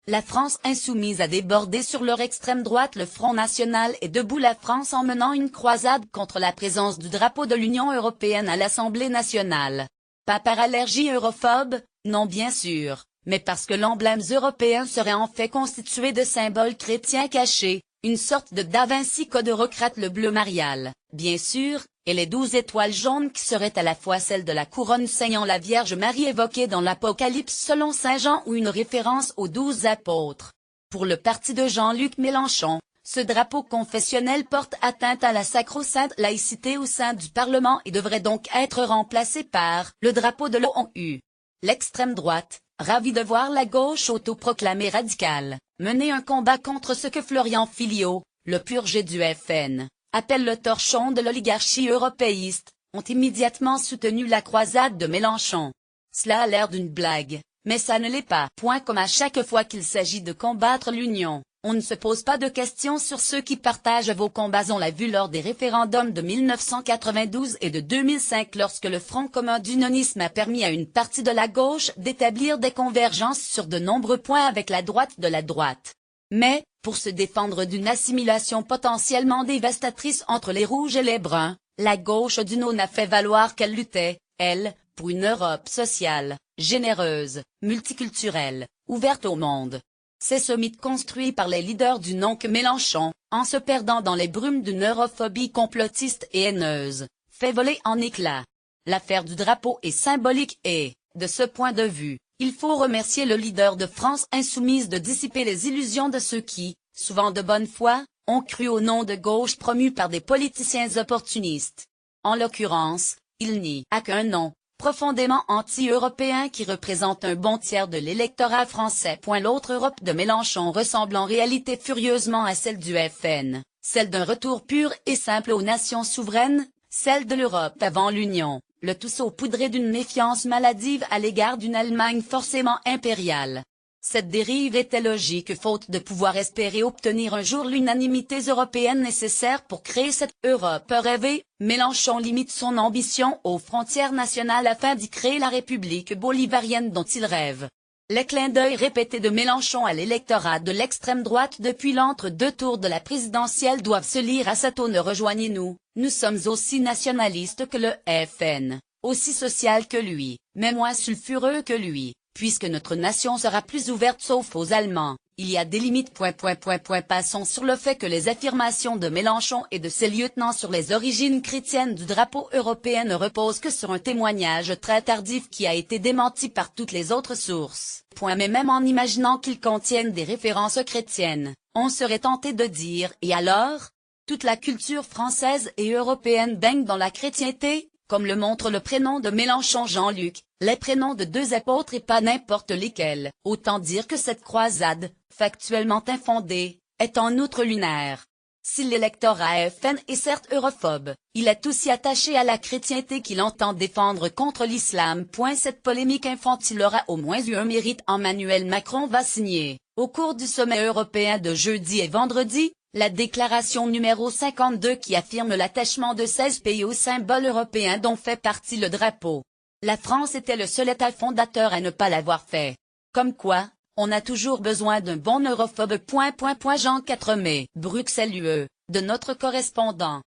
La France insoumise a débordé sur leur extrême droite. Le Front National est debout. La France en menant une croisade contre la présence du drapeau de l'Union européenne à l'Assemblée nationale. Pas par allergie europhobe, non bien sûr, mais parce que l'emblème européen serait en fait constitué de symboles chrétiens cachés, une sorte de Da Vinci Code le bleu marial, bien sûr, et les 12 étoiles jaunes qui seraient à la fois celles de la couronne ceignant la Vierge Marie évoquée dans l'Apocalypse selon saint Jean ou une référence aux 12 apôtres. Pour le parti de Jean-Luc Mélenchon, ce drapeau confessionnel porte atteinte à la sacro-sainte laïcité au sein du Parlement et devrait donc être remplacé par le drapeau de l'ONU. L'extrême droite, ravie de voir la gauche autoproclamée radicale, mener un combat contre ce que Florian Philiot, le purgé du FN, appelle le torchon de l'oligarchie européiste, ont immédiatement soutenu la croisade de Mélenchon. Cela a l'air d'une blague, mais ça ne l'est pas. Comme à chaque fois qu'il s'agit de combattre l'Union, on ne se pose pas de questions sur ceux qui partagent vos combats. On l'a vu lors des référendums de 1992 et de 2005 lorsque le Front commun d'unionisme a permis à une partie de la gauche d'établir des convergences sur de nombreux points avec la droite de la droite. Mais, pour se défendre d'une assimilation potentiellement dévastatrice entre les rouges et les bruns, la gauche d'Union a fait valoir qu'elle luttait, elle, pour une Europe sociale, généreuse, multiculturelle, ouverte au monde. C'est ce mythe construit par les leaders du nom que Mélenchon, en se perdant dans les brumes d'une europhobie complotiste et haineuse, fait voler en éclats. L'affaire du drapeau est symbolique et, de ce point de vue, il faut remercier le leader de France insoumise de dissiper les illusions de ceux qui, souvent de bonne foi, ont cru au nom de gauche promu par des politiciens opportunistes. En l'occurrence, il n'y a qu'un nom, profondément anti-européen qui représente un bon tiers de l'électorat français. L'autre Europe de Mélenchon ressemble en réalité furieusement à celle du FN, celle d'un retour pur et simple aux nations souveraines, celle de l'Europe avant l'Union, le tout saupoudré d'une méfiance maladive à l'égard d'une Allemagne forcément impériale. Cette dérive était logique faute de pouvoir espérer obtenir un jour l'unanimité européenne nécessaire pour créer cette Europe rêvée. Mélenchon limite son ambition aux frontières nationales afin d'y créer la république bolivarienne dont il rêve. Les clins d'œil répétés de Mélenchon à l'électorat de l'extrême droite depuis l'entre-deux tours de la présidentielle doivent se lire à cette aune. Rejoignez-nous, nous sommes aussi nationalistes que le FN, aussi social que lui, mais moins sulfureux que lui. Puisque notre nation sera plus ouverte sauf aux Allemands, il y a des limites. Passons sur le fait que les affirmations de Mélenchon et de ses lieutenants sur les origines chrétiennes du drapeau européen ne reposent que sur un témoignage très tardif qui a été démenti par toutes les autres sources. Mais même en imaginant qu'ils contiennent des références chrétiennes, on serait tenté de dire « et alors ?» Toute la culture française et européenne baigne dans la chrétienté, comme le montre le prénom de Mélenchon Jean-Luc, les prénoms de deux apôtres et pas n'importe lesquels. Autant dire que cette croisade, factuellement infondée, est en outre lunaire. Si l'électorat FN est certes europhobe, il est aussi attaché à la chrétienté qu'il entend défendre contre l'islam. Cette polémique infantile aura au moins eu un mérite. Emmanuel Macron va signer, au cours du sommet européen de jeudi et vendredi, la déclaration numéro 52 qui affirme l'attachement de 16 pays au symbole européen dont fait partie le drapeau. La France était le seul État fondateur à ne pas l'avoir fait. Comme quoi, on a toujours besoin d'un bon europhobe. Jean 4 mai, Bruxelles UE, de notre correspondant.